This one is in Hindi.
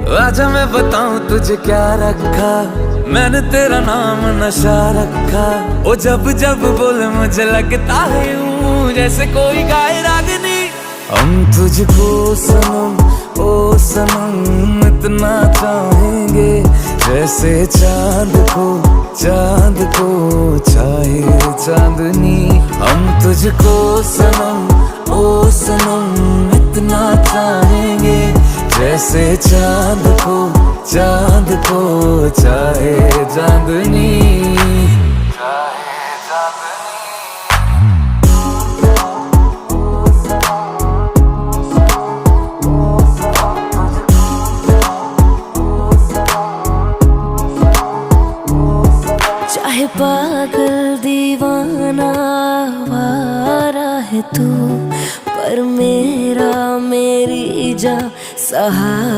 आजा मैं बताऊं तुझे क्या रखा, मैंने तेरा नाम नशा रखा। ओ जब जब बोले मुझे लगता है यूं जैसे कोई गाए रागनी। हम तुझको सनम ओ सनम इतना चाहेंगे, जैसे चांद को चाहे चांदनी। हम तुझको सनम ओ सनम इतना चाहेंगे, जैसे चांद को चाहे चांदनी। चाहे पागल दीवाना आवारा है तू, पर मेरी जा सहारा।